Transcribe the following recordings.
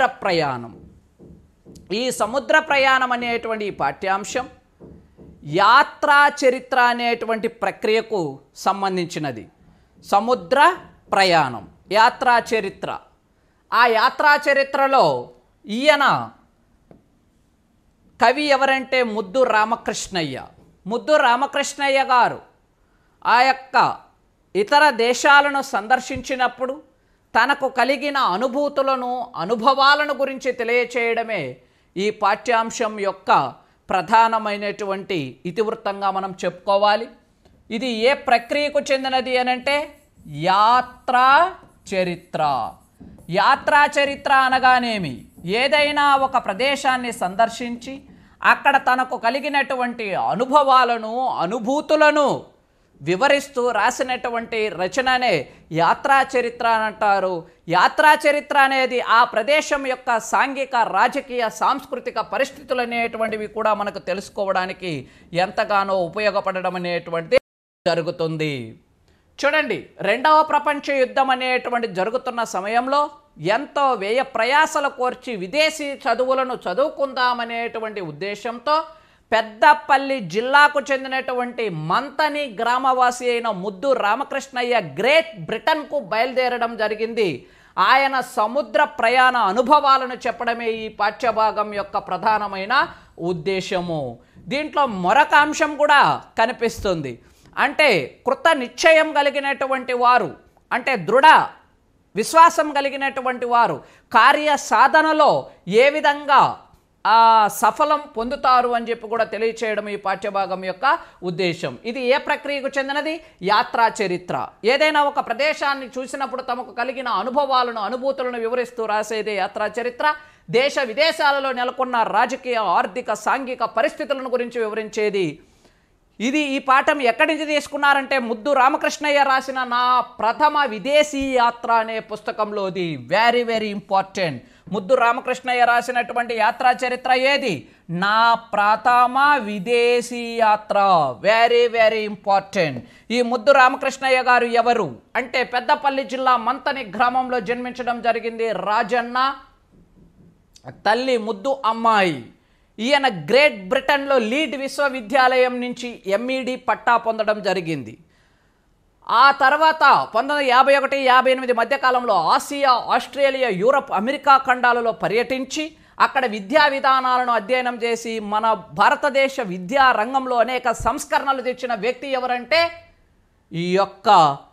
సముద్ర ప్రయాణం. ఈ సముద్ర ప్రయాణం అనేటువంటి ఈ పాఠ్యాంశం యాత్రా చరిత్ర అనేటువంటి ప్రక్రియకు సంబంధించినది. సముద్ర ప్రయాణం, యాత్రా చరిత్ర. ఆ యాత్రా చరిత్రలో ఈయన కవి ఎవరంటే ముద్దు రామకృష్ణయ్య. ముద్దు రామకృష్ణయ్య గారు ఆ యొక్క ఇతర దేశాలను సందర్శించినప్పుడు తనకు కలిగిన అనుభూతులను, అనుభవాలను గురించి తెలియచేయడమే ఈ పాఠ్యాంశం యొక్క ప్రధానమైనటువంటి ఇతివృత్తంగా మనం చెప్పుకోవాలి. ఇది ఏ ప్రక్రియకు చెందినది అనంటే యాత్రా చరిత్ర. యాత్రా చరిత్ర అనగానేమి? ఏదైనా ఒక ప్రదేశాన్ని సందర్శించి అక్కడ తనకు కలిగినటువంటి అనుభవాలను, అనుభూతులను వివరిస్తూ రాసినటువంటి రచననే యాత్రా చరిత్ర అని అంటారు. యాత్రా చరిత్ర అనేది ఆ ప్రదేశం యొక్క సాంఘిక, రాజకీయ, సాంస్కృతిక పరిస్థితులు అనేటువంటివి కూడా మనకు తెలుసుకోవడానికి ఎంతగానో ఉపయోగపడడం అనేటువంటిది జరుగుతుంది. చూడండి, రెండవ ప్రపంచ యుద్ధం అనేటువంటి జరుగుతున్న సమయంలో ఎంతో వ్యయ ప్రయాసలు కోర్చి విదేశీ చదువులను చదువుకుందామనేటువంటి ఉద్దేశంతో పెద్దపల్లి జిల్లాకు చెందినటువంటి మంతని గ్రామవాసి అయిన ముద్దు రామకృష్ణయ్య గ్రేట్ బ్రిటన్కు బయలుదేరడం జరిగింది. ఆయన సముద్ర ప్రయాణ అనుభవాలను చెప్పడమే ఈ పాఠ్యభాగం యొక్క ప్రధానమైన ఉద్దేశము. దీంట్లో మరొక అంశం కూడా కనిపిస్తుంది. అంటే కృత నిశ్చయం కలిగినటువంటి వారు, అంటే దృఢ విశ్వాసం కలిగినటువంటి వారు కార్య సాధనలో ఏ విధంగా సఫలం పొందుతారు అని చెప్పి కూడా తెలియచేయడం ఈ పాఠ్యభాగం యొక్క ఉద్దేశం. ఇది ఏ ప్రక్రియకు చెందినది? యాత్రా చరిత్ర. ఏదైనా ఒక ప్రదేశాన్ని చూసినప్పుడు తమకు కలిగిన అనుభవాలను, అనుభూతులను వివరిస్తూ రాసేదే యాత్రా చరిత్ర. దేశ విదేశాలలో నెలకొన్న రాజకీయ, ఆర్థిక, సాంఘిక పరిస్థితులను గురించి వివరించేది. ఇది ఈ పాఠం ఎక్కడి నుంచి తీసుకున్నారంటే ముద్దు రామకృష్ణయ్య రాసిన నా ప్రథమ విదేశీ యాత్ర అనే పుస్తకంలోది. Very very important. ముద్దు రామకృష్ణయ్య రాసినటువంటి యాత్రా చరిత్ర ఏది? నా ప్రథమ విదేశీ యాత్ర. Very very important. ఈ ముద్దు రామకృష్ణయ్య గారు ఎవరు అంటే పెద్దపల్లి జిల్లా మంతని గ్రామంలో జన్మించడం జరిగింది. రాజన్న తల్లి ముద్దు అమ్మాయి. ఈయన గ్రేట్ బ్రిటన్లో లీడ్ విశ్వవిద్యాలయం నుంచి ఎంఈడి పట్టా పొందడం జరిగింది. ఆ తర్వాత 1951-58 మధ్యకాలంలో ఆసియా, ఆస్ట్రేలియా, యూరప్, అమెరికా ఖండాలలో పర్యటించి అక్కడ విద్యా విధానాలను అధ్యయనం చేసి మన భారతదేశ విద్యా రంగంలో అనేక సంస్కరణలు తెచ్చిన వ్యక్తి ఎవరంటే ఈ యొక్క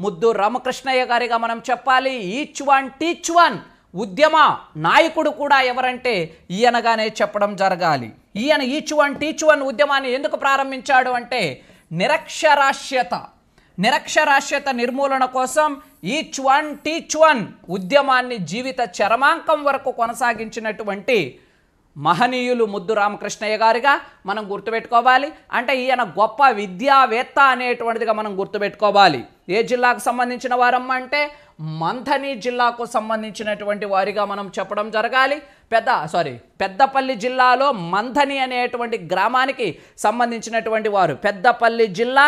ముద్దు రామకృష్ణయ్య గారిగా మనం చెప్పాలి. ఈచ్ వన్ టీచ్ వన్ ఉద్యమ నాయకుడు కూడా ఎవరంటే ఈయనగానే చెప్పడం జరగాలి. ఈయన ఈచ్ వన్ టీచ్ వన్ ఉద్యమాన్ని ఎందుకు ప్రారంభించాడు అంటే నిరక్షరాస్యత నిర్మూలన కోసం ఈచ్ వన్ టీచ్ వన్ ఉద్యమాన్ని జీవిత చరమాంకం వరకు కొనసాగించినటువంటి మహనీయులు ముద్దు రామకృష్ణయ్య గారిగా మనం గుర్తుపెట్టుకోవాలి. అంటే ఈయన గొప్ప విద్యావేత్త అనేటువంటిదిగా మనం గుర్తుపెట్టుకోవాలి. ఏ జిల్లాకు సంబంధించిన వారమ్మ అంటే మంథని జిల్లాకు సంబంధించినటువంటి వారిగా మనం చెప్పడం జరగాలి. పెద్దపల్లి జిల్లాలో మంథని అనేటువంటి గ్రామానికి సంబంధించినటువంటి వారు. పెద్దపల్లి జిల్లా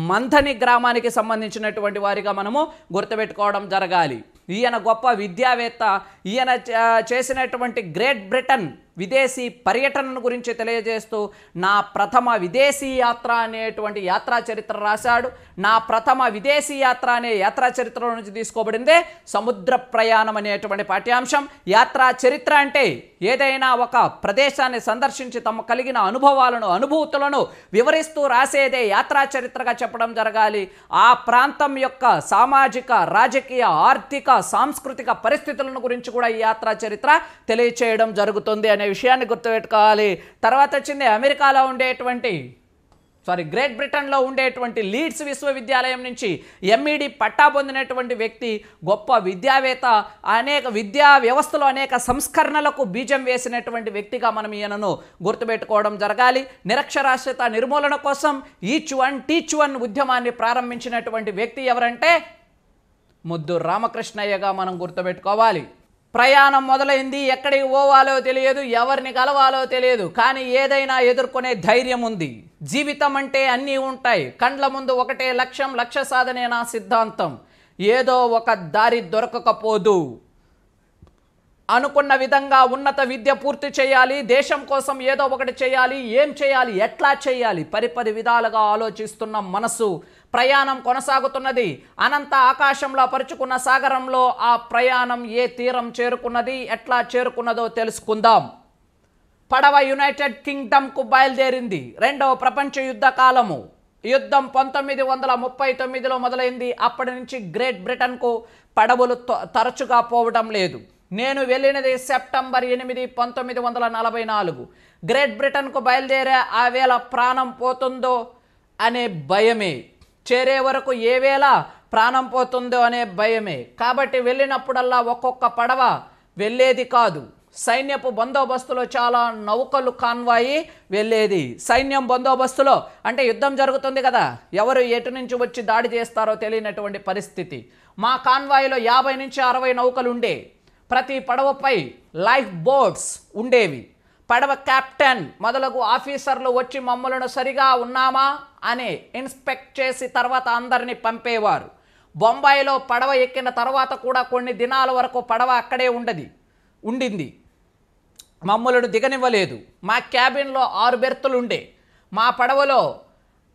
మంథని గ్రామానికి సంబంధించినటువంటి వారిగా మనము గుర్తుపెట్టుకోవడం జరగాలి. ఈయన గొప్ప విద్యావేత్త. ఈయన చేసినటువంటి గ్రేట్ బ్రిటన్ విదేశీ పర్యటనను గురించి తెలియజేస్తూ నా ప్రథమ విదేశీ యాత్ర అనేటువంటి యాత్రా చరిత్ర రాశాడు. నా ప్రథమ విదేశీ యాత్ర అనే యాత్రా చరిత్ర నుంచి తీసుకోబడిందే సముద్ర ప్రయాణం అనేటువంటి పాఠ్యాంశం. యాత్రా చరిత్ర అంటే ఏదైనా ఒక ప్రదేశాన్ని సందర్శించి తమ కలిగిన అనుభవాలను, అనుభూతులను వివరిస్తూ రాసేదే యాత్రా చరిత్రగా చెప్పడం జరగాలి. ఆ ప్రాంతం యొక్క సామాజిక, రాజకీయ, ఆర్థిక, సాంస్కృతిక పరిస్థితులను గురించి కూడా ఈ యాత్రా చరిత్ర తెలియచేయడం జరుగుతుంది అనే విషయాన్ని గుర్తుపెట్టుకోవాలి. తర్వాత వచ్చింది అమెరికాలో ఉండేటువంటి గ్రేట్ బ్రిటన్లో ఉండేటువంటి లీడ్స్ విశ్వవిద్యాలయం నుంచి ఎంఈడి పట్టా పొందినటువంటి వ్యక్తి, గొప్ప విద్యావేత్త, అనేక విద్యా వ్యవస్థలో అనేక సంస్కరణలకు బీజం వేసినటువంటి వ్యక్తిగా మనం ఈయనను గుర్తుపెట్టుకోవడం జరగాలి. నిరక్షరాస్యత నిర్మూలన కోసం ఈచ్ వన్ టీచ్ వన్ ఉద్యమాన్ని ప్రారంభించినటువంటి వ్యక్తి ఎవరంటే ముద్దు రామకృష్ణయ్యగా మనం గుర్తుపెట్టుకోవాలి. ప్రయాణం మొదలైంది. ఎక్కడికి పోవాలో తెలియదు, ఎవరిని కలవాలో తెలియదు, కానీ ఏదైనా ఎదుర్కొనే ధైర్యం ఉంది. జీవితం అంటే అన్నీ ఉంటాయి. కండ్ల ముందు ఒకటే లక్ష్యం, లక్ష్య సాధనే నా సిద్ధాంతం. ఏదో ఒక దారి దొరకకపోదు. అనుకున్న విధంగా ఉన్నత విద్య పూర్తి చేయాలి, దేశం కోసం ఏదో ఒకటి చేయాలి, ఏం చేయాలి, ఎట్లా చేయాలి, పరిపరి విధాలుగా ఆలోచిస్తున్న మనసు ప్రయాణం కొనసాగుతున్నది. అనంత ఆకాశంలో పరుచుకున్న సాగరంలో ఆ ప్రయాణం ఏ తీరం చేరుకున్నది, ఎట్లా చేరుకున్నదో తెలుసుకుందాం. పడవ యునైటెడ్ కింగ్డమ్కు బయలుదేరింది. రెండవ ప్రపంచ యుద్ధ కాలము. యుద్ధం 1939లో మొదలైంది. అప్పటి నుంచి గ్రేట్ బ్రిటన్కు పడవలు తరచుగా పోవడం లేదు. నేను వెళ్ళినది సెప్టెంబర్ 8, 1944. గ్రేట్ బ్రిటన్కు బయలుదేరే ఆ వేళ ప్రాణం పోతుందో అనే భయమే, చేరే వరకు ఏ వేళ ప్రాణం పోతుందో అనే భయమే. కాబట్టి వెళ్ళినప్పుడల్లా ఒక్కొక్క పడవ వెళ్ళేది కాదు. సైన్యపు బందోబస్తులో చాలా నౌకలు కాన్వాయి వెళ్ళేది. సైన్యం బందోబస్తులో అంటే యుద్ధం జరుగుతుంది కదా, ఎవరు ఎటు నుంచి వచ్చి దాడి చేస్తారో తెలియనటువంటి పరిస్థితి. మా కాన్వాయిలో 50 నుంచి 60 నౌకలు ఉండే. ప్రతి పడవపై లైఫ్ బోట్స్ ఉండేవి. పడవ కెప్టెన్ మొదలగు ఆఫీసర్లు వచ్చి మమ్మలను సరిగా ఉన్నామా అని ఇన్స్పెక్ట్ చేసి తర్వాత అందరినీ పంపేవారు. బొంబాయిలో పడవ ఎక్కిన తర్వాత కూడా కొన్ని దినాల వరకు పడవ అక్కడే ఉండింది. మమ్మలను దిగనివ్వలేదు. మా క్యాబిన్లో 6 బెర్తులు ఉండే. మా పడవలో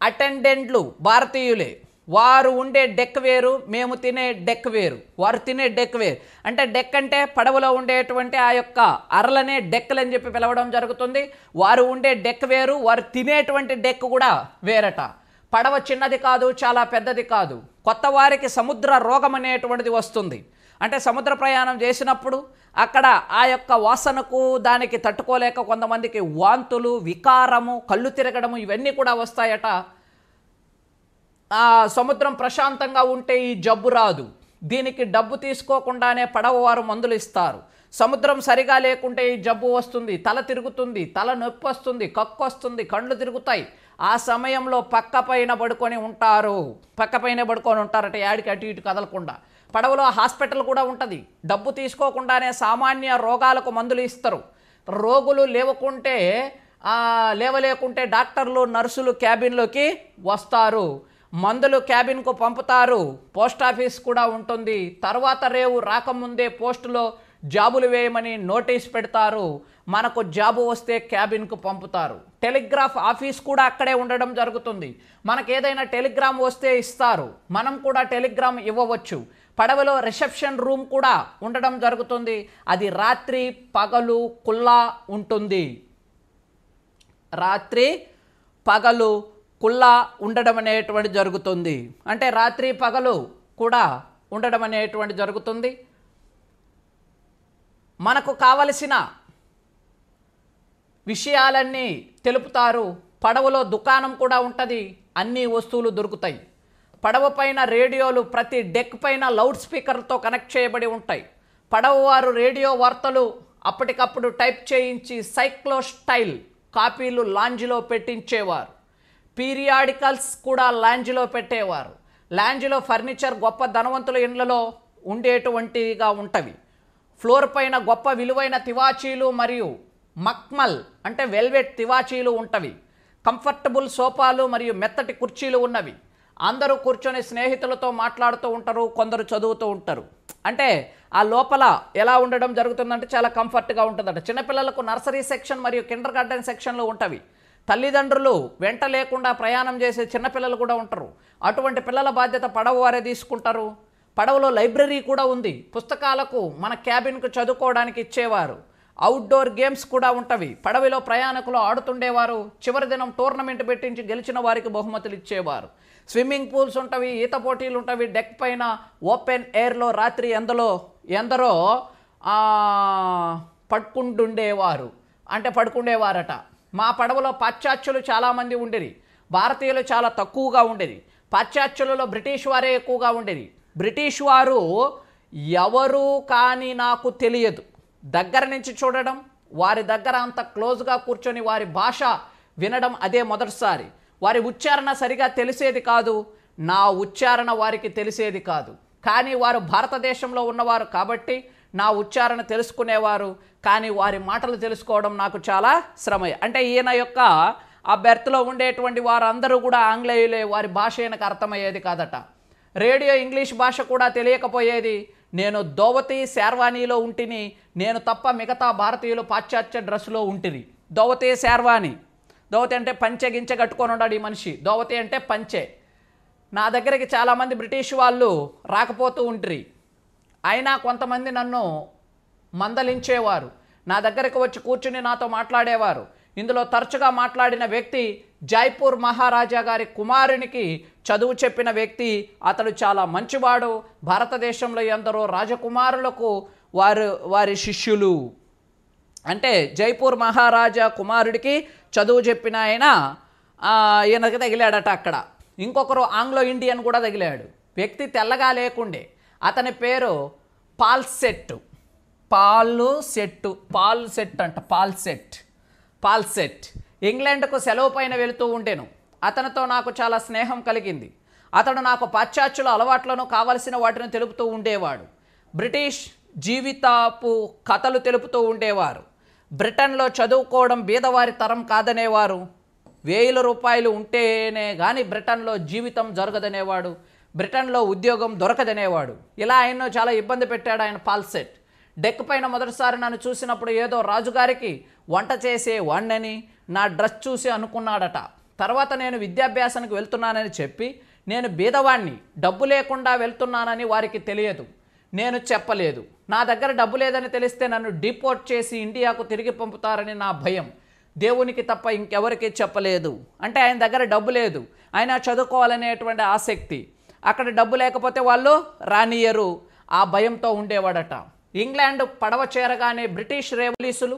అటెండెంట్లు భారతీయులే. వారు ఉండే డెక్ వేరు, మేము తినే డెక్ వేరు. వారు తినే డెక్ వేరు. అంటే డెక్ అంటే పడవలో ఉండేటువంటి ఆ యొక్క అరలనే డెక్కులు అని చెప్పి పిలవడం జరుగుతుంది. వారు ఉండే డెక్ వేరు, వారు తినేటువంటి డెక్ కూడా వేరట. పడవ చిన్నది కాదు, చాలా పెద్దది కాదు. కొత్త వారికి సముద్ర రోగం అనేటువంటిది వస్తుంది. అంటే సముద్ర ప్రయాణం చేసినప్పుడు అక్కడ ఆ యొక్క వాసనకు దానికి తట్టుకోలేక కొంతమందికి వాంతులు, వికారము, కళ్ళు తిరగడము ఇవన్నీ కూడా వస్తాయట. సముద్రం ప్రశాంతంగా ఉంటే ఈ జబ్బు రాదు. దీనికి డబ్బు తీసుకోకుండానే పడవ వారు మందులు ఇస్తారు. సముద్రం సరిగా లేకుంటే ఈ జబ్బు వస్తుంది, తల తిరుగుతుంది, తల నొప్పి వస్తుంది, కక్కు వస్తుంది, కళ్ళు తిరుగుతాయి. ఆ సమయంలో పక్క పైన పడుకొని ఉంటారట, యాడికి అటు ఇటు కదలకుండా. పడవలో హాస్పిటల్ కూడా ఉంటుంది. డబ్బు తీసుకోకుండానే సామాన్య రోగాలకు మందులు ఇస్తారు. రోగులు లేవలేకుంటే డాక్టర్లు, నర్సులు క్యాబిన్లోకి వస్తారు. మందులు క్యాబిన్కు పంపుతారు. పోస్ట్ ఆఫీస్ కూడా ఉంటుంది. తర్వాత రేవు రాకముందే పోస్టులో జాబులు వేయమని నోటీస్ పెడతారు. మనకు జాబు వస్తే క్యాబిన్కు పంపుతారు. టెలిగ్రాఫ్ ఆఫీస్ కూడా అక్కడే ఉండడం జరుగుతుంది. మనకు ఏదైనా టెలిగ్రామ్ వస్తే ఇస్తారు, మనం కూడా టెలిగ్రామ్ ఇవ్వవచ్చు. పడవలో రిసెప్షన్ రూమ్ కూడా ఉండడం జరుగుతుంది. అది రాత్రి పగలు కుల్లా ఉంటుంది. రాత్రి పగలు కుల్లా ఉండడం అనేటువంటి జరుగుతుంది. అంటే రాత్రి పగలు కూడా ఉండడం అనేటువంటి జరుగుతుంది. మనకు కావలసిన విషయాలన్నీ తెలుపుతారు. పడవలో దుకాణం కూడా ఉంటుంది, అన్ని వస్తువులు దొరుకుతాయి. పడవ పైన రేడియోలు, ప్రతి డెక్ పైన లౌడ్ స్పీకర్తో కనెక్ట్ చేయబడి ఉంటాయి. పడవ వారు రేడియో వార్తలు అప్పటికప్పుడు టైప్ చేయించి సైక్లో స్టైల్ కాపీలు లాంజ్లో పెట్టించేవారు. పీరియాడికల్స్ కూడా లాంజ్లో పెట్టేవారు. లాంజ్లో ఫర్నిచర్ గొప్ప ధనవంతుల ఇండ్లలో ఉండేటువంటిగా ఉంటవి. ఫ్లోర్ పైన గొప్ప విలువైన తివాచీలు మరియు మక్మల్ అంటే వెల్వెట్ తివాచీలు ఉంటవి. కంఫర్టబుల్ సోఫాలు మరియు మెత్తటి కుర్చీలు ఉన్నవి. అందరూ కూర్చొని స్నేహితులతో మాట్లాడుతూ ఉంటారు, కొందరు చదువుతూ ఉంటారు. అంటే ఆ లోపల ఎలా ఉండడం జరుగుతుందంటే చాలా కంఫర్ట్గా ఉంటుందట. చిన్నపిల్లలకు నర్సరీ సెక్షన్ మరియు కిండర్ గార్డెన్ సెక్షన్లు ఉంటవి. తల్లిదండ్రులు వెంట లేకుండా ప్రయాణం చేసే చిన్నపిల్లలు కూడా ఉంటారు. అటువంటి పిల్లల బాధ్యత పడవ వారే తీసుకుంటారు. పడవలో లైబ్రరీ కూడా ఉంది. పుస్తకాలకు మన క్యాబిన్కు చదువుకోవడానికి ఇచ్చేవారు. అవుట్డోర్ గేమ్స్ కూడా ఉంటవి. పడవలో ప్రయాణికులు ఆడుతుండేవారు. చివరి దినం టోర్నమెంట్ పెట్టించి గెలిచిన వారికి బహుమతులు ఇచ్చేవారు. స్విమ్మింగ్ పూల్స్ ఉంటవి, ఈత పోటీలు ఉంటవి. డెక్ పైన ఓపెన్ ఎయిర్లో రాత్రి ఎందరో పడుకుండేవారట. మా పడవలో పాశ్చాత్యులు చాలామంది ఉండేది, భారతీయులు చాలా తక్కువగా ఉండేది. పాశ్చాత్యులలో బ్రిటిష్ వారే ఎక్కువగా ఉండేది. బ్రిటిష్ వారు ఎవరు కానీ నాకు తెలియదు. దగ్గర నుంచి చూడడం, వారి దగ్గర అంత క్లోజ్గా కూర్చొని వారి భాష వినడం అదే మొదటిసారి. వారి ఉచ్చారణ సరిగా తెలిసేది కాదు, నా ఉచ్చారణ వారికి తెలిసేది కాదు. కానీ వారు భారతదేశంలో ఉన్నవారు కాబట్టి నా ఉచ్చారణ తెలుసుకునేవారు. కానీ వారి మాటలు తెలుసుకోవడం నాకు చాలా శ్రమ. అంటే ఈయన యొక్క ఆ బెర్త్లో ఉండేటువంటి వారందరూ కూడా ఆంగ్లేయులే. వారి భాష ఈయనకు అర్థమయ్యేది కాదట. రేడియో ఇంగ్లీష్ భాష కూడా తెలియకపోయేది. నేను దోవతి శేర్వానీలో ఉంటిని. నేను తప్ప మిగతా భారతీయులు పాశ్చాత్య డ్రెస్సులో ఉంటిరి. దోవతే శేర్వాణి, దోవతి అంటే పంచె గించె కట్టుకొని ఉన్నాడు ఈ మనిషి. దోవతి అంటే పంచె. నా దగ్గరికి చాలామంది బ్రిటిష్ వాళ్ళు రాకపోతూ ఉంటిరి. అయినా కొంతమంది నన్ను మందలించేవారు, నా దగ్గరికి వచ్చి కూర్చుని నాతో మాట్లాడేవారు. ఇందులో తరచుగా మాట్లాడిన వ్యక్తి జైపూర్ మహారాజా గారి కుమారునికి చదువు చెప్పిన వ్యక్తి. అతడు చాలా మంచివాడు. భారతదేశంలో ఎందరో రాజకుమారులకు వారి శిష్యులు. అంటే జైపూర్ మహారాజా కుమారుడికి చదువు చెప్పిన ఈయనకి తగిలాడట అక్కడ. ఇంకొకరు ఆంగ్లో ఇండియన్ కూడా తగిలాడు. వ్యక్తి తెల్లగా లేకుండే. అతని పేరు పాల్సెట్. పాల్సెట్ ఇంగ్లాండ్కు సెలవు పైన వెళుతూ ఉండేను. అతనితో నాకు చాలా స్నేహం కలిగింది. అతడు నాకు పాశ్చాత్యుల అలవాట్లను కావలసిన వాటిని తెలుపుతూ ఉండేవాడు. బ్రిటిష్ జీవితాపు కథలు తెలుపుతూ ఉండేవారు. బ్రిటన్లో చదువుకోవడం బీదవారి తరం కాదనేవారు. 1000 రూపాయలు ఉంటేనే కానీ బ్రిటన్లో జీవితం జరగదనేవాడు. బ్రిటన్లో ఉద్యోగం దొరకదనేవాడు. ఇలా ఆయన్ను చాలా ఇబ్బంది పెట్టాడు ఆయన పాల్సెట్. డెక్ పైన మొదటిసారి నన్ను చూసినప్పుడు ఏదో రాజుగారికి వంట చేసే వాణ్ణని నా డ్రెస్ చూసి అనుకున్నాడట. తర్వాత నేను విద్యాభ్యాసానికి వెళ్తున్నానని చెప్పి నేను బీదవాణ్ణి, డబ్బు లేకుండా వెళ్తున్నానని వారికి తెలియదు. నేను చెప్పలేదు. నా దగ్గర డబ్బు లేదని తెలిస్తే నన్ను డిపోర్ట్ చేసి ఇండియాకు తిరిగి పంపుతారని నా భయం. దేవునికి తప్ప ఇంకెవరికి చెప్పలేదు. అంటే ఆయన దగ్గర డబ్బు లేదు, ఆయన చదువుకోవాలనేటువంటి ఆసక్తి. అక్కడ డబ్బు లేకపోతే వాళ్ళు రానియరు, ఆ భయంతో ఉండేవాడట. ఇంగ్లాండ్ పడవ చేరగానే బ్రిటిష్ పోలీసులు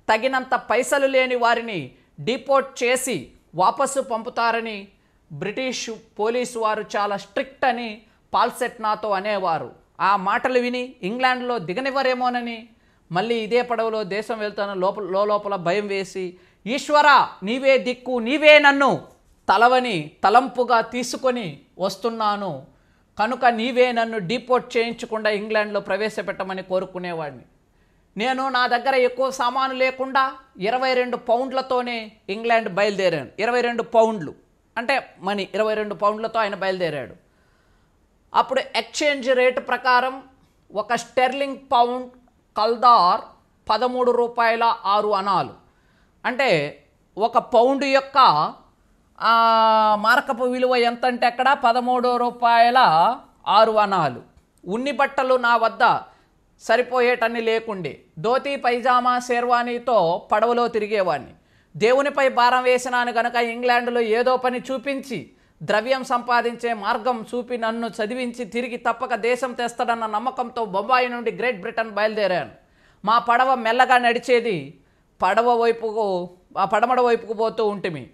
తగినంత పైసలు లేని వారిని డిపోర్ట్ చేసి వాపసు పంపుతారని బ్రిటిష్ పోలీసు వారు చాలా స్ట్రిక్ట్ అని పాల్సెట్ నాతో అనేవారు. ఆ మాటలు విని ఇంగ్లాండ్లో దిగనివ్వరేమోనని మళ్ళీ ఇదే పడవలో దేశం వెళ్తాను లోపల భయం వేసి, ఈశ్వరా నీవే దిక్కు, నీవే నన్ను తలవని తలంపుగా తీసుకొని వస్తున్నాను కనుక నీవే నన్ను డిపోర్ట్ చేయించకుండా ఇంగ్లాండ్లో ప్రవేశపెట్టమని కోరుకునేవాడిని. నేను నా దగ్గర ఎక్కువ సామాను లేకుండా 22 పౌండ్లతోనే ఇంగ్లాండ్ బయలుదేరాను. 22 పౌండ్లు అంటే మనీ, 22 పౌండ్లతో ఆయన బయలుదేరాడు. అప్పుడు ఎక్స్చేంజ్ రేటు ప్రకారం ఒక స్టెర్లింగ్ పౌండ్ కల్దార్ 13 రూపాయల 6 అనాలు. అంటే ఒక పౌండ్ యొక్క మార్కపు విలువ ఎంత అంటే అక్కడ 13 రూపాయల 6 అనాలు. ఉన్ని బట్టలు నా వద్ద సరిపోయేటన్ని లేకుండే. ధోతి పైజామా షేర్వానీతో పడవలో తిరిగేవాడిని. దేవునిపై భారం వేసినాను కనుక ఇంగ్లాండ్లో ఏదో పని చూపించి ద్రవ్యం సంపాదించే మార్గం చూపి నన్ను చదివించి తిరిగి తప్పక దేశం తెస్తాడన్న నమ్మకంతో బొంబాయి నుండి గ్రేట్ బ్రిటన్ బయలుదేరాను. మా పడవ మెల్లగా నడిచేది. పడమడ వైపుకు పోతూ ఉంటిమి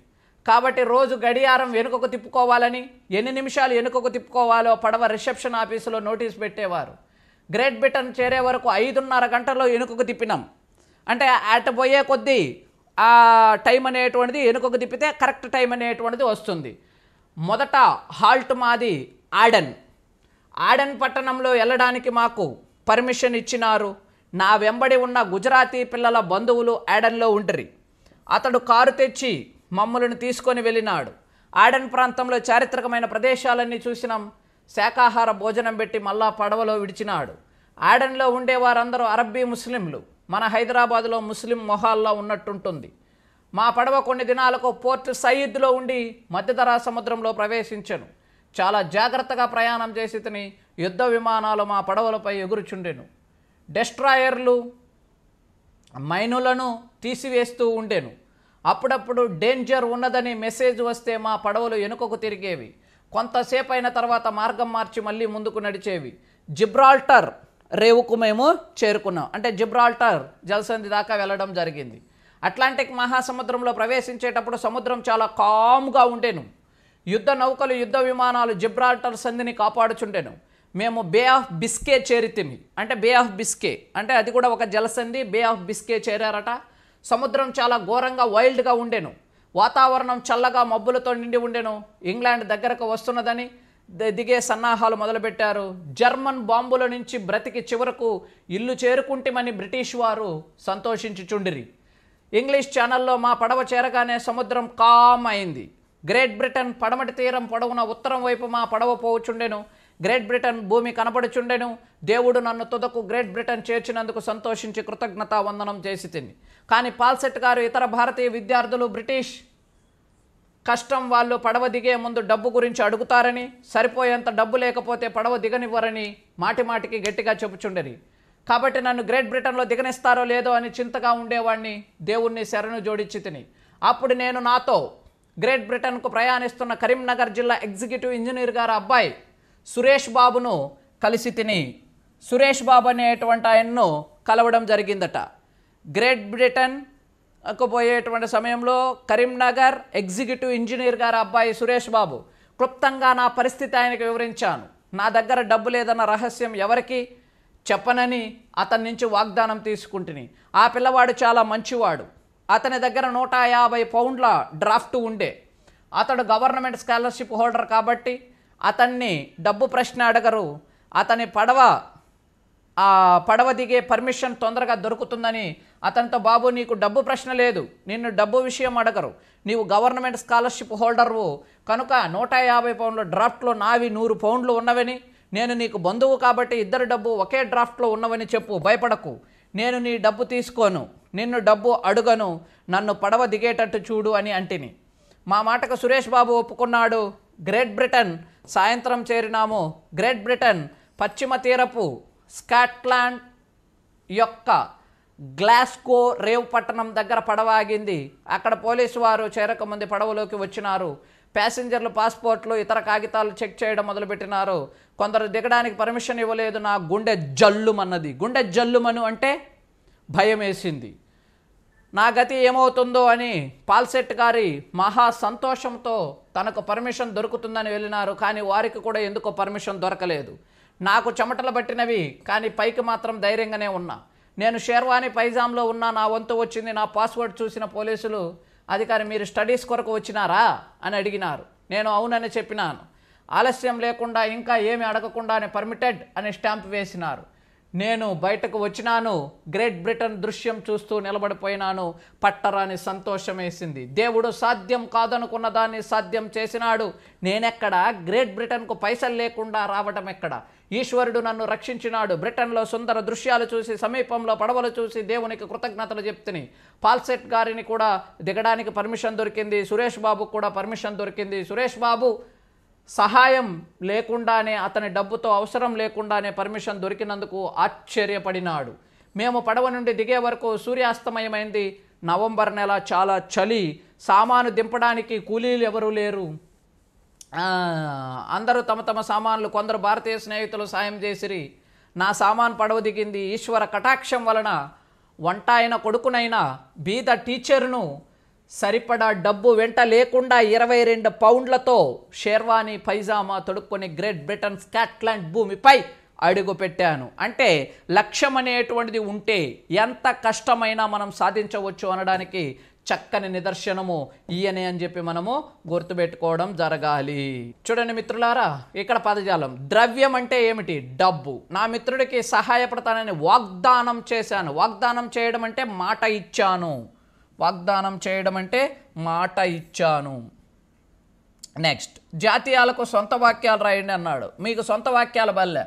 కాబట్టి రోజు గడియారం వెనుకకు తిప్పుకోవాలని, ఎన్ని నిమిషాలు వెనుకకు తిప్పుకోవాలో పడవ రిసెప్షన్ ఆఫీసులో నోటీస్ పెట్టేవారు. గ్రేట్ బ్రిటన్ చేరే వరకు 5:30 గంటల్లో వెనుకకు తిప్పినాం. అంటే అటు పోయే కొద్దీ ఆ టైం అనేటువంటిది వెనుకకు తిప్పితే కరెక్ట్ టైం అనేటువంటిది వస్తుంది. మొదట హాల్ట్ మాది ఆడెన్ పట్టణంలో వెళ్ళడానికి మాకు పర్మిషన్ ఇచ్చినారు. నా వెంబడి ఉన్న గుజరాతీ పిల్లల బంధువులు ఆడెన్లో ఉంటరి. అతడు కారు తెచ్చి మమ్మల్ని తీసుకొని వెళ్ళినాడు. ఆడెన్ ప్రాంతంలో చారిత్రకమైన ప్రదేశాలన్నీ చూసినాం. శాకాహార భోజనం పెట్టి మళ్ళా పడవలో విడిచినాడు. ఆడెన్లో ఉండేవారందరూ అరబ్బీ ముస్లింలు. మన హైదరాబాదులో ముస్లిం మొహాల్లో ఉన్నట్టుంటుంది. మా పడవ కొన్ని దినాలకు పోర్ట్ సయీద్లో ఉండి మధ్యధరా సముద్రంలో ప్రవేశించెను. చాలా జాగ్రత్తగా ప్రయాణం చేసి యుద్ధ విమానాలు మా పడవలపై ఎగురుచుండెను. డెస్ట్రాయర్లు మైనులను తీసివేస్తూ ఉండెను. అప్పుడప్పుడు డేంజర్ ఉన్నదని మెసేజ్ వస్తే మా పడవలు వెనుకకు తిరిగేవి. కొంతసేపు అయిన తర్వాత మార్గం మార్చి మళ్ళీ ముందుకు నడిచేవి. జిబ్రాల్టర్ రేవుకు మేము చేరుకున్నాం. అంటే జిబ్రాల్టర్ జలసంధి దాకా వెళ్ళడం జరిగింది. అట్లాంటిక్ మహాసముద్రంలో ప్రవేశించేటప్పుడు సముద్రం చాలా కామ్గా ఉండేను. యుద్ధ నౌకలు యుద్ధ విమానాలు జిబ్రాల్టర్ సంధిని కాపాడుచుండెను. మేము బే ఆఫ్ బిస్కే చేరితిమి. అంటే బే ఆఫ్ బిస్కే అంటే అది కూడా ఒక జలసంధి. బే ఆఫ్ బిస్కే చేరారట. సముద్రం చాలా ఘోరంగా వైల్డ్గా ఉండెను. వాతావరణం చల్లగా మబ్బులతో నిండి ఉండెను. ఇంగ్లాండ్ దగ్గరకు వస్తున్నదని దిగే సన్నాహాలు మొదలుపెట్టారు. జర్మన్ బాంబుల నుంచి బ్రతికి చివరకు ఇల్లు చేరుకుంటామని బ్రిటిష్ వారు సంతోషించుచుండిరి. ఇంగ్లీష్ ఛానల్లో మా పడవ చేరగానే సముద్రం కామ్ అయింది. గ్రేట్ బ్రిటన్ పడమటి తీరం పొడవున ఉత్తరం వైపు మా పడవ పోవుచుండెను. గ్రేట్ బ్రిటన్ భూమి కనపడుచుండెను. దేవుడు నన్ను తుదకు గ్రేట్ బ్రిటన్ చేర్చినందుకు సంతోషించి కృతజ్ఞతా వందనం చేసి తిని. కానీ పాల్సెట్ గారు ఇతర భారతీయ విద్యార్థులు బ్రిటిష్ కష్టం వాళ్ళు పడవ దిగే ముందు డబ్బు గురించి అడుగుతారని, సరిపోయేంత డబ్బు లేకపోతే పడవ దిగనివ్వరని మాటిమాటికి గట్టిగా చెప్పుచుండేది. కాబట్టి నన్ను గ్రేట్ బ్రిటన్లో దిగనిస్తారో లేదో అని చింతగా ఉండేవాడిని. దేవుణ్ణి శరణు జోడించి తిని. అప్పుడు నేను నాతో గ్రేట్ బ్రిటన్కు ప్రయాణిస్తున్న కరీంనగర్ జిల్లా ఎగ్జిక్యూటివ్ ఇంజనీర్ గారు అబ్బాయి సురేష్ బాబును కలిసి తిని. సురేష్ బాబు అనేటువంటి ఆయన్ను కలవడం జరిగిందట. గ్రేట్ బ్రిటన్ పోయేటువంటి సమయంలో కరీంనగర్ ఎగ్జిక్యూటివ్ ఇంజనీర్ గారు అబ్బాయి సురేష్ బాబు క్లుప్తంగా నా పరిస్థితి ఆయనకు వివరించాను. నా దగ్గర డబ్బు లేదన్న రహస్యం ఎవరికి చెప్పనని అతని నుంచి వాగ్దానం తీసుకుంటుని. ఆ పిల్లవాడు చాలా మంచివాడు. అతని దగ్గర 150 పౌండ్ల డ్రాఫ్ట్ ఉండే. అతడు గవర్నమెంట్ స్కాలర్షిప్ హోల్డర్ కాబట్టి అతన్ని డబ్బు ప్రశ్న అడగరు. అతని పడవ దిగే పర్మిషన్ తొందరగా దొరుకుతుందని అతనితో, బాబు నీకు డబ్బు ప్రశ్న లేదు, నిన్ను డబ్బు విషయం అడగరు, నీవు గవర్నమెంట్ స్కాలర్షిప్ హోల్డర్వు కనుక 150 పౌండ్ల డ్రాఫ్ట్లో నావి 100 పౌండ్లు ఉన్నవని, నేను నీకు బంధువు కాబట్టి ఇద్దరు డబ్బు ఒకే డ్రాఫ్ట్లో ఉన్నవని చెప్పు, భయపడకు, నేను నీ డబ్బు తీసుకోను, నిన్ను డబ్బు అడుగను, నన్ను పడవ దిగేటట్టు చూడు అని అంటిని. మా మాటకు సురేష్ బాబు ఒప్పుకున్నాడు. గ్రేట్ బ్రిటన్ సాయంత్రం చేరినాము. గ్రేట్ బ్రిటన్ పశ్చిమ తీరపు స్కాట్లాండ్ యొక్క గ్లాస్గో రేవ్ పట్టణం దగ్గర పడవ ఆగింది. అక్కడ పోలీసు వారు చేరకముందు పడవలోకి వచ్చినారు. ప్యాసింజర్లు పాస్పోర్ట్లు ఇతర కాగితాలు చెక్ చేయడం మొదలుపెట్టినారు. కొందరు దిగడానికి పర్మిషన్ ఇవ్వలేదు. నా గుండె జల్లుమన్నది. గుండె జల్లుమను అంటే భయం వేసింది. నా గతి ఏమవుతుందో అని పాల్సెట్ గారి మహా సంతోషంతో తనకు పర్మిషన్ దొరుకుతుందని వెళ్ళినారు. కానీ వారికి కూడా ఎందుకో పర్మిషన్ దొరకలేదు. నాకు చెమటలు పట్టినవి, కానీ పైకి మాత్రం ధైర్యంగానే ఉన్నా. నేను షేర్వాణి పైజాంలో ఉన్నా. నా వంతు వచ్చింది. నా పాస్వర్డ్ చూసిన పోలీసులు అధికారి, మీరు స్టడీస్ కొరకు వచ్చినారా అని అడిగినారు. నేను అవునని చెప్పినాను. ఆలస్యం లేకుండా ఇంకా ఏమి అడగకుండానే పర్మిటెడ్ అని స్టాంప్ వేసినారు. నేను బయటకు వచ్చినాను. గ్రేట్ బ్రిటన్ దృశ్యం చూస్తూ నిలబడిపోయినాను. పట్టరాని సంతోషం వేసింది. దేవుడు సాధ్యం కాదనుకున్న దాన్ని సాధ్యం చేసినాడు. నేనెక్కడ? గ్రేట్ బ్రిటన్కు పైసలు లేకుండా రావటం ఎక్కడ? ఈశ్వరుడు నన్ను రక్షించినాడు. బ్రిటన్లో సుందర దృశ్యాలు చూసి, సమీపంలో పడవలు చూసి దేవునికి కృతజ్ఞతలు చెప్తుని. పాల్సెట్ గారిని కూడా దిగడానికి పర్మిషన్ దొరికింది. సురేష్ బాబుకు కూడా పర్మిషన్ దొరికింది. సురేష్ బాబు సహాయం లేకుండానే, అతని డబ్బుతో అవసరం లేకుండానే పర్మిషన్ దొరికినందుకు ఆశ్చర్యపడినాడు. మేము పడవ నుండి దిగే వరకు సూర్యాస్తమయమైంది. నవంబర్ నెల, చాలా చలి. సామాను దింపడానికి కూలీలు ఎవరూ లేరు. అందరూ తమ తమ సామాన్లు, కొందరు భారతీయ స్నేహితులు సాయం చేసిరి. నా సామాన్ పడవ దిగింది. ఈశ్వర కటాక్షం వలన వంటాయన కొడుకునైనా బీద టీచర్ను సరిపడా డబ్బు వెంట లేకుండా 22 పౌండ్లతో షేర్వాణి పైజామా తొడుక్కొని గ్రేట్ బ్రిటన్ స్కాట్లాండ్ భూమిపై అడుగు పెట్టాను. అంటే లక్ష్యం అనేటువంటిది ఉంటే ఎంత కష్టమైనా మనం సాధించవచ్చు అనడానికి చక్కని నిదర్శనము ఈయనే అని చెప్పి మనము గుర్తుపెట్టుకోవడం జరగాలి. చూడండి మిత్రులారా, ఇక్కడ పదజాలం. ద్రవ్యం అంటే ఏమిటి? డబ్బు. నా మిత్రుడికి సహాయపడతానని వాగ్దానం చేశాను. వాగ్దానం చేయడం అంటే మాట ఇచ్చాను. వాగ్దానం చేయడం అంటే మాట ఇచ్చాను. నెక్స్ట్, జాతీయాలకు సొంత వాక్యాలు రాయండి అన్నాడు. మీకు సొంత వాక్యాల వల్ల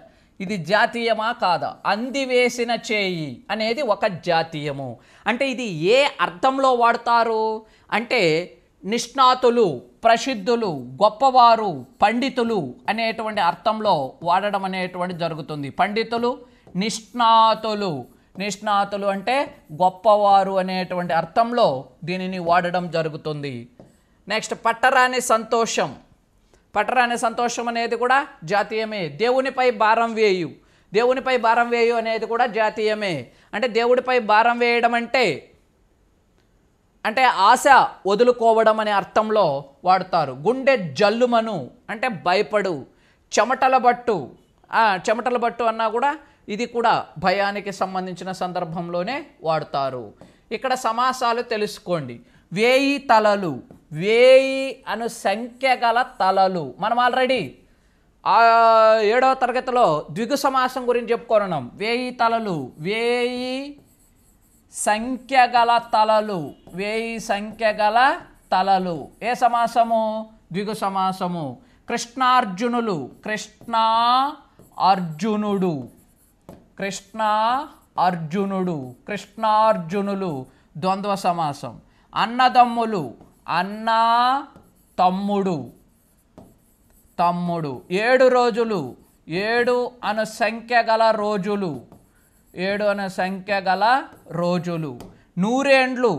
ఇది జాతీయమా కాదా? అందివేసిన చేయి అనేది ఒక జాతీయము. అంటే ఇది ఏ అర్థంలో వాడతారు అంటే నిష్ణాతులు, ప్రసిద్ధులు, గొప్పవారు, పండితులు అనేటువంటి అర్థంలో వాడడం అనేటువంటి జరుగుతుంది. పండితులు, నిష్ణాతులు. నిష్ణాతులు అంటే గొప్పవారు అనేటువంటి అర్థంలో దీనిని వాడడం జరుగుతుంది. నెక్స్ట్, పట్టరాని సంతోషం. పట్టరాని సంతోషం అనేది కూడా జాతీయమే. దేవునిపై భారం వేయు. దేవునిపై భారం వేయు అనేది కూడా జాతీయమే. అంటే దేవుడిపై భారం వేయడం అంటే ఆశ వదులుకోవడం అనే అర్థంలో వాడతారు. గుండె జల్లుమను అంటే భయపడు. చెమటల బట్టు అన్నా కూడా ఇది కూడా భయానికి సంబంధించిన సందర్భంలోనే వాడతారు. ఇక్కడ సమాసాలు తెలుసుకోండి. 1000 తలలు. 1000 అను సంఖ్య గల తలలు. మనం ఆల్రెడీ 7వ తరగతిలో ద్విగు సమాసం గురించి చెప్పుకున్నాం. 1000 తలలు, 1000 సంఖ్య గల తలలు. 1000 సంఖ్య గల తలలు. ఏ సమాసము? ద్విగు సమాసము. కృష్ణార్జునులు. కృష్ణ అర్జునుడు. కృష్ణ అర్జునుడు, కృష్ణార్జునులు ద్వంద్వ సమాసం. అన్నదమ్ములు, అన్న తమ్ముడు, తమ్ముడు. 7 రోజులు, 7 అను సంఖ్య గల రోజులు, 7 అను సంఖ్య గల రోజులు. 100 ఏండ్లు,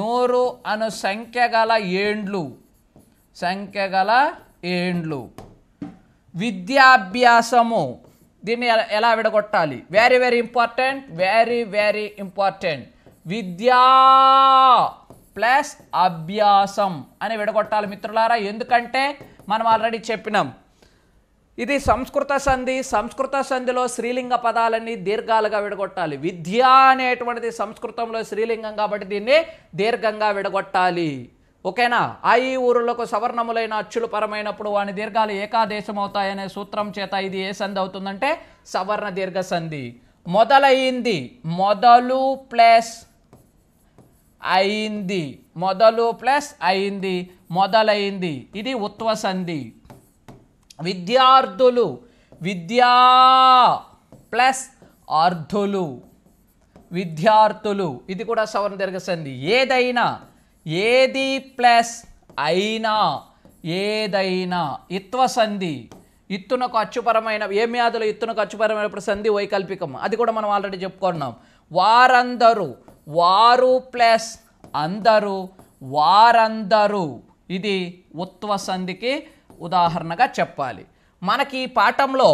100 అను సంఖ్య గల ఏండ్లు, సంఖ్య గల ఏండ్లు. విద్యాభ్యాసము, దీన్ని ఎలా విడగొట్టాలి? Very very important, very very important. విద్యా ప్లస్ అభ్యాసం అని విడగొట్టాలి మిత్రులారా. ఎందుకంటే మనం ఆల్రెడీ చెప్పినాం, ఇది సంస్కృత సంధి. సంస్కృత సంధిలో స్త్రీలింగ పదాలన్నీ దీర్ఘాలుగా విడగొట్టాలి. విద్య అనేటువంటిది సంస్కృతంలో స్త్రీలింగం కాబట్టి దీన్ని దీర్ఘంగా విడగొట్టాలి. ఓకేనా? ఆ ఈ ఊరులకు సవర్ణములైన అచ్చులు పరమైనప్పుడు వాని దీర్ఘాలు ఏకాదేశం అవుతాయనే సూత్రం చేత ఇది ఏ సంధి అవుతుందంటే సవర్ణ దీర్ఘ సంధి. మొదలైంది, మొదలు ప్లస్ అయింది, మొదలు ప్లస్ అయింది, మొదలైంది. ఇది ఉత్వ సంధి. విద్యార్థులు, విద్యా ప్లస్ అర్థులు, విద్యార్థులు. ఇది కూడా సవర్ణ దీర్ఘ సంధి. ఏదైనా, ఏది ప్లస్ అయినా, ఏదైనా. ఇత్వ సంధి. ఇత్తునకు అచ్చుపరమైన ఏ వ్యాధులు ఇత్తునకు అచ్చుపరమైనప్పుడు సంధి వైకల్పికం. అది కూడా మనం ఆల్రెడీ చెప్పుకున్నాం. వారందరూ, వారు ప్లస్ అందరూ, వారందరూ. ఇది ఉత్వ సంధికి ఉదాహరణగా చెప్పాలి. మనకి ఈ పాఠంలో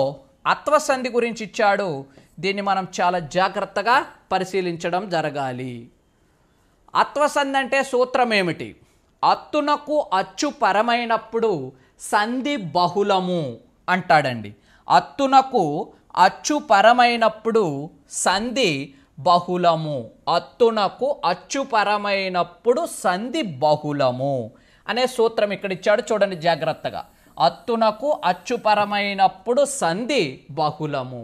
అత్వ సంధి గురించి ఇచ్చాడు. దీన్ని మనం చాలా జాగ్రత్తగా పరిశీలించడం జరగాలి. అత్వ సంధి అంటే సూత్రం ఏమిటి? అత్తునకు అచ్చు పరమైనప్పుడు సంధి బహుళము అంటాడండి. అత్తునకు అచ్చు పరమైనప్పుడు సంధి బహుళము. అత్తునకు అచ్చు పరమైనప్పుడు సంధి బహుళము అనే సూత్రం ఇక్కడ ఇచ్చాడు, చూడండి జాగ్రత్తగా. అత్తునకు అచ్చుపరమైనప్పుడు సంధి బహుళము.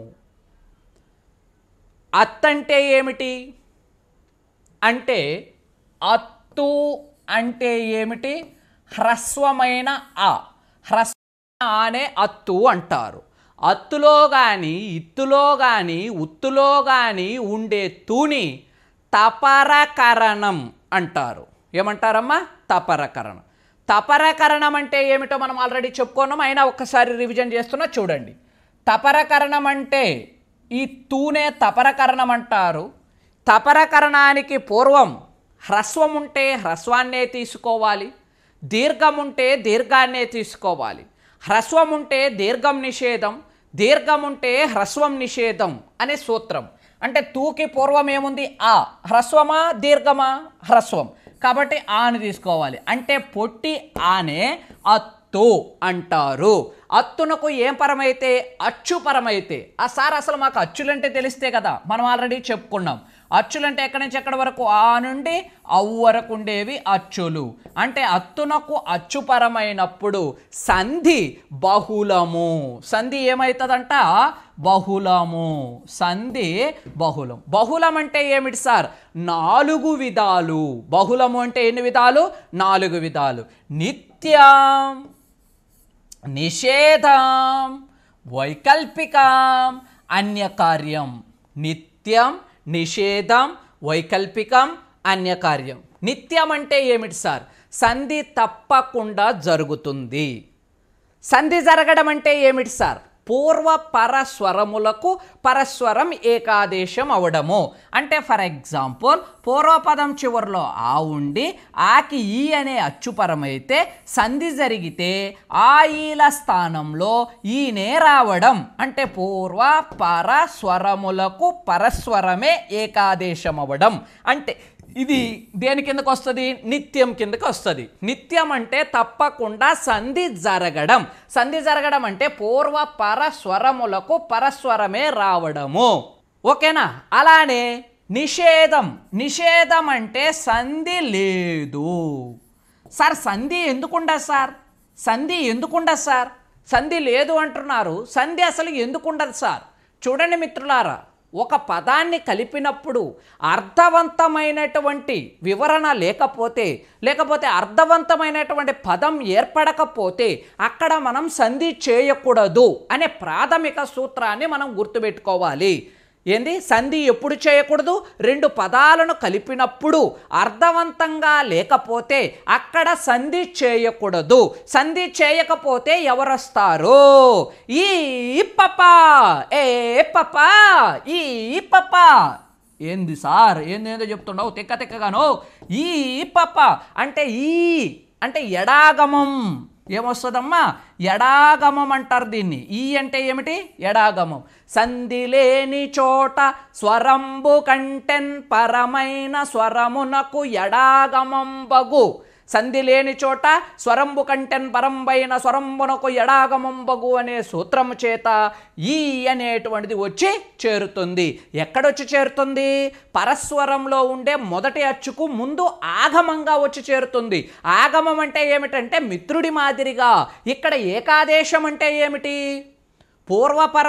అత్తంటే ఏమిటి అంటే, అత్తు అంటే ఏమిటి? హ్రస్వమైన ఆ, హ్రస్వమైన ఆనే అత్తు అంటారు. అత్తులో కానీ, ఇత్తులో కానీ, ఉత్తులో కానీ ఉండే తూని తపరకరణం అంటారు. ఏమంటారమ్మా? తపరకరణం. తపరకరణం అంటే ఏమిటో మనం ఆల్రెడీ చెప్పుకున్నాం, అయినా ఒక్కసారి రివిజన్ చేస్తున్నా చూడండి. తపరకరణం అంటే ఈ తూనే తపరకరణం అంటారు. తపరకరణానికి పూర్వం హ్రస్వం ఉంటే హ్రస్వాన్నే తీసుకోవాలి, దీర్ఘం ఉంటే దీర్ఘాన్నే తీసుకోవాలి. హ్రస్వం ఉంటే దీర్ఘం నిషేధం, దీర్ఘం ఉంటే హ్రస్వం నిషేధం అనే సూత్రం. అంటే తూకి పూర్వం ఏముంది? ఆ. హ్రస్వమా దీర్ఘమా? హ్రస్వం. కాబట్టి ఆని తీసుకోవాలి. అంటే పొట్టి ఆనే అత్తు అంటారు. అత్తునకు ఏం పరమైతే? అచ్చు పరమైతే. ఆ సార్ అసలు మాకు అచ్చులంటే తెలిస్తే కదా, మనం ఆల్రెడీ చెప్పుకున్నాం. అచ్చులంటే ఎక్కడి నుంచి ఎక్కడి వరకు? ఆ నుండి అవ్వు వరకు ఉండేవి అచ్చులు. అంటే అత్తునకు అచ్చుపరమైనప్పుడు సంధి బహుళము. సంధి ఏమవుతుందంట? బహుళము. సంధి బహుళం. బహుళం అంటే ఏమిటి సార్? 4 విధాలు. బహుళము అంటే ఎన్ని విధాలు? 4 విధాలు. నిత్యం, నిషేధం, వైకల్పికం, అన్యకార్యం. నిత్యం, నిషేధం, వైకల్పికం, అన్యకార్యం. నిత్యం అంటే ఏమిటి సార్? సంధి తప్పకుండా జరుగుతుంది. సంధి జరగడం అంటే ఏమిటి సార్? పూర్వ పరస్వరములకు పరస్వరం ఏకాదేశం అవడము. అంటే ఫర్ ఎగ్జాంపుల్ పూర్వపదం చివరిలో ఆ ఉండి ఆకి ఈ అనే అచ్చుపరమైతే సంధి జరిగితే ఆ ఈల స్థానంలో ఈనే రావడం. అంటే పూర్వ పరస్వరములకు పరస్వరమే ఏకాదేశం అవ్వడం. అంటే ఇది దేని కిందకు వస్తుంది? నిత్యం కిందకు వస్తుంది. నిత్యం అంటే తప్పకుండా సంధి జరగడం. సంధి జరగడం అంటే పూర్వ పరస్వరములకు పరస్వరమే రావడము. ఓకేనా? అలానే నిషేధం. నిషేధం అంటే సంధి లేదు. సార్ సంధి ఎందుకుండదు సార్? సంధి ఎందుకుండదు సార్? సంధి లేదు అంటున్నారు, సంధి అసలు ఎందుకుండదు సార్? చూడండి మిత్రులారా, ఒక పదాన్ని కలిపినప్పుడు అర్థవంతమైనటువంటి వివరణ లేకపోతే అర్థవంతమైనటువంటి పదం ఏర్పడకపోతే అక్కడ మనం సంధి చేయకూడదు అనే ప్రాథమిక సూత్రాన్ని మనం గుర్తుపెట్టుకోవాలి. ఏంది సంధి ఎప్పుడు చేయకూడదు? రెండు పదాలను కలిపినప్పుడు అర్థవంతంగా లేకపోతే అక్కడ సంధి చేయకూడదు. సంధి చేయకపోతే ఎవరొస్తారు? ఈ పప్ప, ఏ పప్ప, ఈ పప్ప. ఏంది సార్, ఏందేందో చెప్తున్నావు తెక్కగాను? ఈ పప్ప అంటే ఈ అంటే ఎడాగమం. ఏమొస్తుందమ్మా? ఎడాగమం అంటారు దీన్ని. ఈ అంటే ఏమిటి? ఎడాగమం. సంధి లేని చోట స్వరంబు కంటెన్ పరమైన స్వరమునకు ఎడాగమం బగు. సంధి లేని చోట స్వరంబు కంటెన్ పరంబైన స్వరంబునకు ఎడాగమం బగు అనే సూత్రము చేత ఈ అనేటువంటిది వచ్చి చేరుతుంది. ఎక్కడొచ్చి చేరుతుంది? పరస్వరంలో ఉండే మొదటి అచ్చుకు ముందు ఆగమంగా వచ్చి చేరుతుంది. ఆగమం అంటే ఏమిటంటే మిత్రుడి మాదిరిగా. ఇక్కడ ఏకాదేశం అంటే ఏమిటి? పూర్వపర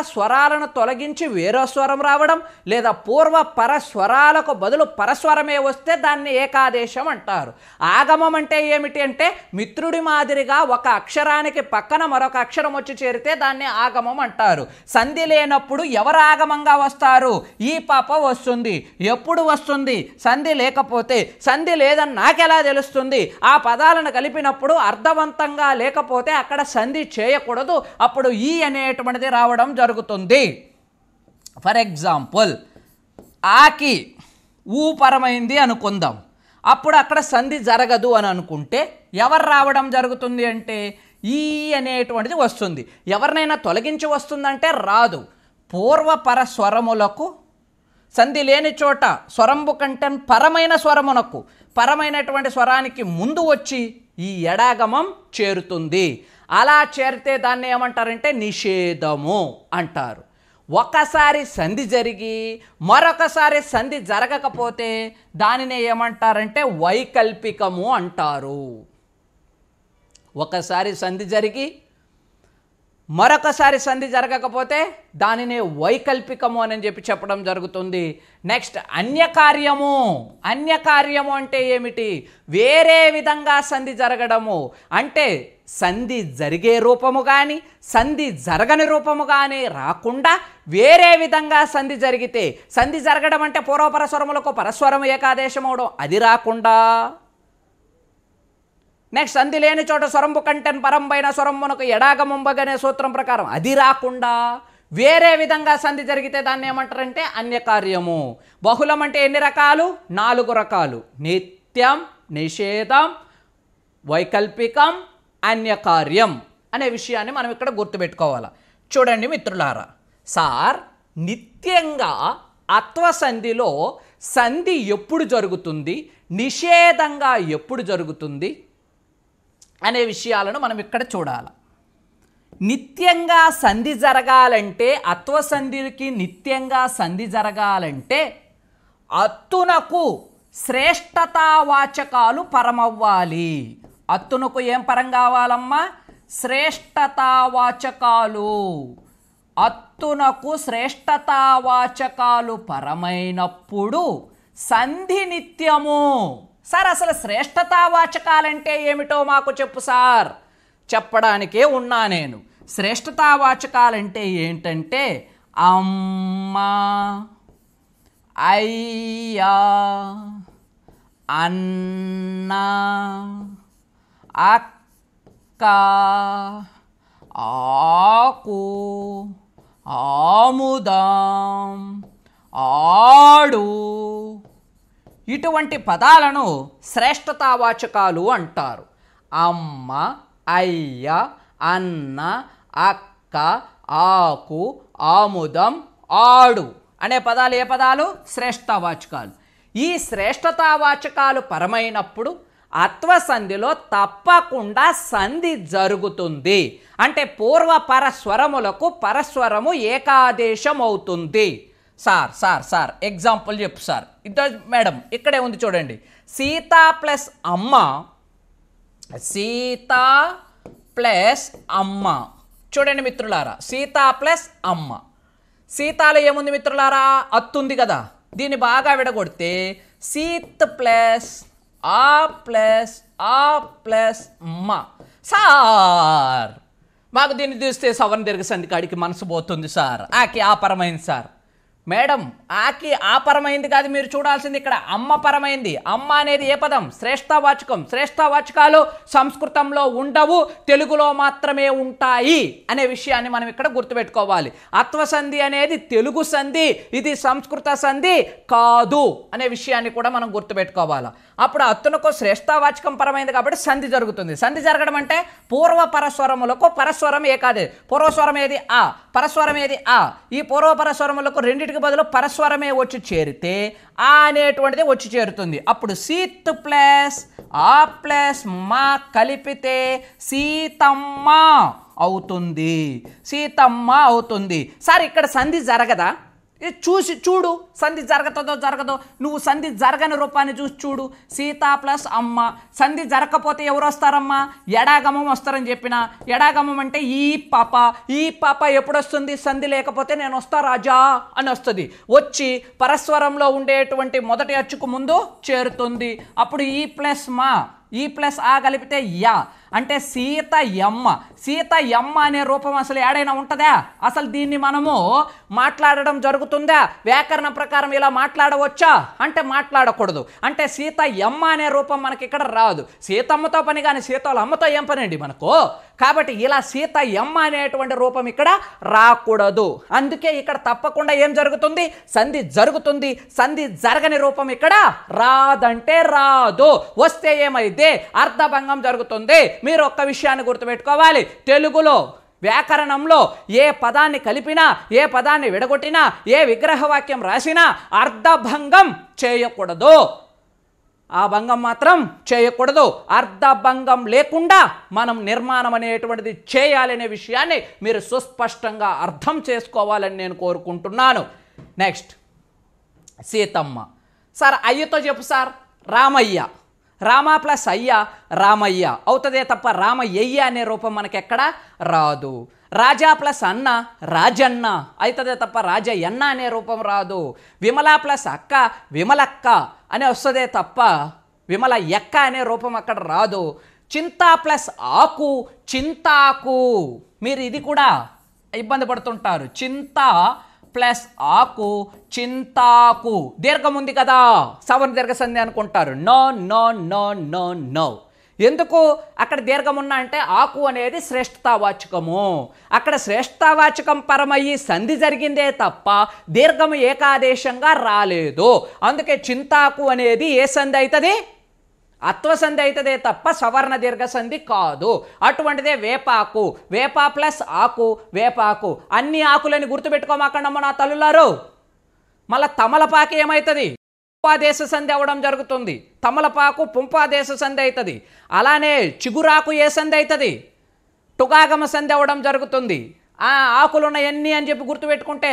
స్వరాలను తొలగించి వేరే స్వరం రావడం, లేదా పూర్వపర స్వరాలకు బదులు పరస్వరమే వస్తే దాన్ని ఏకాదేశం అంటారు. ఆగమం అంటే ఏమిటి అంటే మిత్రుడి మాదిరిగా ఒక అక్షరానికి పక్కన మరొక అక్షరం వచ్చి చేరితే దాన్ని ఆగమం అంటారు. సంధి లేనప్పుడు ఎవరు ఆగమంగా వస్తారు? ఈ పాప వస్తుంది. ఎప్పుడు వస్తుంది? సంధి లేకపోతే. సంధి లేదని నాకెలా తెలుస్తుంది? ఆ పదాలను కలిపినప్పుడు అర్థవంతంగా లేకపోతే అక్కడ సంధి చేయకూడదు. అప్పుడు ఈ అనేటువంటిది రావడం జరుగుతుంది. ఫర్ ఎగ్జాంపుల్, ఆకి ఊపరమైంది అనుకుందాం. అప్పుడు అక్కడ సంధి జరగదు అని అనుకుంటే ఎవరు రావడం జరుగుతుంది అంటే ఈ అనేటువంటిది వస్తుంది. ఎవరినైనా తొలగించి వస్తుందంటే రాదు. పూర్వపర స్వరములకు సంధి లేని చోట స్వరంబు కంటెన్ పరమైన స్వరమునకు, పరమైనటువంటి స్వరానికి ముందు వచ్చి ఈ ఎడాగమం చేరుతుంది. అలా చేరితే దాన్ని ఏమంటారంటే నిషేధము అంటారు. ఒకసారి సంధి జరిగి మరొకసారి సంధి జరగకపోతే దానినే ఏమంటారంటే వైకల్పికము అంటారు. ఒకసారి సంధి జరిగి మరొకసారి సంధి జరగకపోతే దానినే వైకల్పికము అని చెప్పి చెప్పడం జరుగుతుంది. నెక్స్ట్ అన్యకార్యము. అన్యకార్యము అంటే ఏమిటి? వేరే విధంగా సంధి జరగడము. అంటే సంధి జరిగే రూపము కానీ సంధి జరగని రూపము కానీ రాకుండా వేరే విధంగా సంధి జరిగితే, సంధి జరగడం అంటే పూర్వపర స్వరములకు పరస్వరం ఏకాదేశం అవడం, అది రాకుండా. నెక్స్ట్ సంధి లేని చోట స్వరంబు కంటెన్ పరంబైన స్వరమునకు ఎడాగమంబగనే సూత్రం ప్రకారం అది రాకుండా వేరే విధంగా సంధి జరిగితే దాన్ని ఏమంటారంటే అన్యకార్యము. బహుళం అంటే ఎన్ని రకాలు? 4 రకాలు. నిత్యం, నిషేధం, వైకల్పికం, అన్యకార్యం అనే విషయాన్ని మనం ఇక్కడ గుర్తుపెట్టుకోవాలి. చూడండి మిత్రులారా, సార్ నిత్యంగా అత్వసంధిలో సంధి ఎప్పుడు జరుగుతుంది, నిషేధంగా ఎప్పుడు జరుగుతుంది అనే విషయాలను మనం ఇక్కడ చూడాలి. నిత్యంగా సంధి జరగాలంటే, అత్వసంధికి నిత్యంగా సంధి జరగాలంటే అత్తునకు శ్రేష్టతావాచకాలు పరమవ్వాలి. అత్తునకు ఏం పరం కావాలమ్మా? శ్రేష్టతావాచకాలు. అత్తునకు శ్రేష్టతావాచకాలు పరమైనప్పుడు సంధి నిత్యము. సార్ అసలు శ్రేష్టతావాచకాలంటే ఏమిటో మాకు చెప్పు సార్. చెప్పడానికే ఉన్నా నేను. శ్రేష్టతావాచకాలంటే ఏంటంటే అమ్మ, అయ్యా, అన్న, అక్క, ఆకు, ఆముదం, ఆడు, ఇటువంటి పదాలను శ్రేష్టతావాచకాలు అంటారు. అమ్మ, అయ్య, అన్న, అక్క, ఆకు, ఆముదం, ఆడు అనే పదాలు ఏ పదాలు? శ్రేష్టతావాచకాలు. ఈ శ్రేష్టతావాచకాలు పరమైనప్పుడు అత్వసంధిలో తప్పకుండా సంధి జరుగుతుంది. అంటే పూర్వపర స్వరములకు పరస్వరము ఏకాదేశం అవుతుంది. సార్ సార్ సార్ ఎగ్జాంపుల్ చెప్పు సార్. ఇద్దరు మేడం ఇక్కడే ఉంది చూడండి. సీత ప్లస్ అమ్మ, సీత ప్లస్ అమ్మ. చూడండి మిత్రులారా, సీత ప్లస్ అమ్మ. సీతాలో ఏముంది మిత్రులారా? అత్తుంది కదా. దీన్ని బాగా విడగొడితే సీత్ ప్లస్ ఆ ప్లస్ ఆ ప్లస్ మ. సార్ మాకు దీన్ని చూస్తే సవర్ణ దీర్ఘ సంధి కాడికి మనసు పోతుంది సార్, ఆకి ఆపరమైంది సార్. మేడం ఆకి ఆపరమైంది కాదు, మీరు చూడాల్సింది ఇక్కడ అమ్మ పరమైంది. అమ్మ అనేది ఏ పదం? శ్రేష్ఠవాచకం. శ్రేష్ఠవాచకాలు సంస్కృతంలో ఉండవు, తెలుగులో మాత్రమే ఉంటాయి అనే విషయాన్ని మనం ఇక్కడ గుర్తుపెట్టుకోవాలి. అత్వసంధి అనేది తెలుగు సంధి, ఇది సంస్కృత సంధి కాదు అనే విషయాన్ని కూడా మనం గుర్తుపెట్టుకోవాలి. అప్పుడు అత్తునకు శ్రేష్ఠవాచకం పరమైంది కాబట్టి సంధి జరుగుతుంది. సంధి జరగడం అంటే పూర్వ పరస్వరములకు పరస్వరం ఏకాదే. పూర్వస్వరం ఏది? ఆ. పరస్వరం ఏది? ఆ. ఈ పూర్వ పరస్వరములకు రెండింటికి బదులు పరస్వరమే వచ్చి చేరితే ఆ అనేటువంటిది వచ్చి చేరుతుంది. అప్పుడు సీత్ ప్లస్ ఆ ప్లస్ మా కలిపితే సీతమ్మ అవుతుంది. సీతమ్మ అవుతుంది. సార్ ఇక్కడ సంధి జరగదా? చూసి చూడు, సంధి జరగతుందో జరగదో. నువ్వు సంధి జరగని రూపాన్ని చూసి చూడు. సీత ప్లస్ అమ్మ. సంధి జరగకపోతే ఎవరు వస్తారమ్మా? ఎడాగమం వస్తారని చెప్పిన. ఎడాగమం అంటే ఈ పాప. ఈ పాప ఎప్పుడు వస్తుంది? సంధి లేకపోతే నేను వస్తా రాజా అని వస్తుంది. వచ్చి పరస్వరంలో ఉండేటువంటి మొదటి అచ్చుకు ముందు చేరుతుంది. అప్పుడు ఈ ప్లస్ మా, ఈ ప్లస్ ఆ కలిపితే యా అంటే సీత యమ్మ. సీత యమ్మ అనే రూపం అసలు ఏడైనా ఉంటుందా? అసలు దీన్ని మనము మాట్లాడడం జరుగుతుందా? వ్యాకరణ ప్రకారం ఇలా మాట్లాడవచ్చా అంటే మాట్లాడకూడదు. అంటే సీత యమ్మ అనే రూపం మనకి ఇక్కడ రాదు. సీతమ్మతో పని కానీ సీతల అమ్మతో ఏం పని అండి మనకు? కాబట్టి ఇలా సీత యమ్మ అనేటువంటి రూపం ఇక్కడ రాకూడదు. అందుకే ఇక్కడ తప్పకుండా ఏం జరుగుతుంది? సంధి జరుగుతుంది. సంధి జరగని రూపం ఇక్కడ రాదంటే రాదు. వస్తే ఏమైతే అర్థభంగం జరుగుతుంది. మీరు ఒక్క విషయాన్ని గుర్తుపెట్టుకోవాలి. తెలుగులో వ్యాకరణంలో ఏ పదాన్ని కలిపినా, ఏ పదాన్ని విడగొట్టినా, ఏ విగ్రహవాక్యం రాసినా అర్థభంగం చేయకూడదు. ఆ భంగం మాత్రం చేయకూడదు. అర్థభంగం లేకుండా మనం నిర్మాణం అనేటువంటిది చేయాలనే విషయాన్ని మీరు సుస్పష్టంగా అర్థం చేసుకోవాలని నేను కోరుకుంటున్నాను. నెక్స్ట్ సీతమ్మ. సార్ అయ్యతో చెప్పు సార్. రామయ్య. రామ ప్లస్ అయ్య రామయ్య అవుతుందే తప్ప రామయ్య అనే రూపం మనకి ఎక్కడ రాదు. రాజా ప్లస్ అన్న రాజన్న అవుతుందే తప్ప రాజయ్యన్న అనే రూపం రాదు. విమల ప్లస్ అక్క విమలక్క అని వస్తుందే తప్ప విమల ఎక్క అనే రూపం అక్కడ రాదు. చింత ప్లస్ ఆకు చింతాకు. మీరు ఇది కూడా ఇబ్బంది పడుతుంటారు. చింత ప్లస్ ఆకు చింతాకు. దీర్ఘం ఉంది కదా, సవర్ణ దీర్ఘ సంధి అనుకుంటారు. No no no no no. ఎందుకు అక్కడ దీర్ఘం ఉన్నా అంటే ఆకు అనేది శ్రేష్ఠతావాచకము. అక్కడ శ్రేష్ఠతావాచకం పరమయ్యి సంధి జరిగిందే తప్ప దీర్ఘము ఏకాదేశంగా రాలేదు. అందుకే చింతాకు అనేది ఏ సంధి అవుతుంది? అత్వసంధి అవుతుందే తప్ప సవర్ణ దీర్ఘ సంధి కాదు. అటువంటిదే వేపాకు. వేప ప్లస్ ఆకు వేపాకు. అన్ని ఆకులని గుర్తుపెట్టుకోమాకండమ్మ నా తల్లులారు. మళ్ళీ తమలపాకు ఏమవుతుంది? పుంపాదేశ సంధి అవ్వడం జరుగుతుంది. తమలపాకు పుంపాదేశ సంధి అవుతుంది. అలానే చిగురాకు ఏ సంధి అవుతుంది? టుగాగమ సంధి అవ్వడం జరుగుతుంది. ఆ ఆకులున్నాయన్నీ అని చెప్పి గుర్తుపెట్టుకుంటే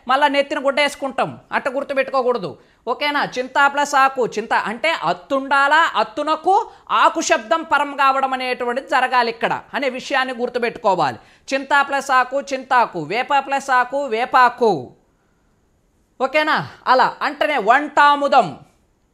మళ్ళీ నెత్తిన గుడ్డ వేసుకుంటాం. అట్ట గుర్తుపెట్టుకోకూడదు. ఓకేనా? చింత ప్లస్ ఆకు. చింత అంటే అత్తుండాలా, అత్తునకు ఆకు శబ్దం పరం కావడం అనేటువంటిది జరగాలి ఇక్కడ అనే విషయాన్ని గుర్తుపెట్టుకోవాలి. చింత ప్లస్ ఆకు చింతాకు. వేప ప్లస్ ఆకు వేపాకు. ఓకేనా? అలా అంటేనే వంటాముదం.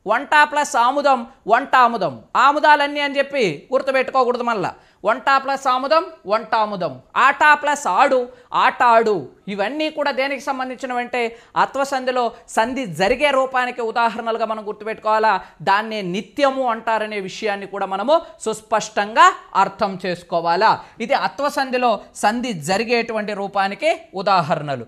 వంట ప్లస్ ఆముదం వంటాముదం. ఆముదాలన్నీ అని చెప్పి గుర్తుపెట్టుకోకూడదు. మళ్ళా వంట ప్లస్ ఆముదం వంటాముదం. ఆట ప్లస్ ఆడు ఆటాడు. ఇవన్నీ కూడా దేనికి సంబంధించినవంటే అత్వసంధిలో సంధి జరిగే రూపానికి ఉదాహరణలుగా మనం గుర్తుపెట్టుకోవాలా. దాన్నే నిత్యము అంటారనే విషయాన్ని కూడా మనము సుస్పష్టంగా అర్థం చేసుకోవాలా. ఇది అత్వసంధిలో సంధి జరిగేటువంటి రూపానికి ఉదాహరణలు.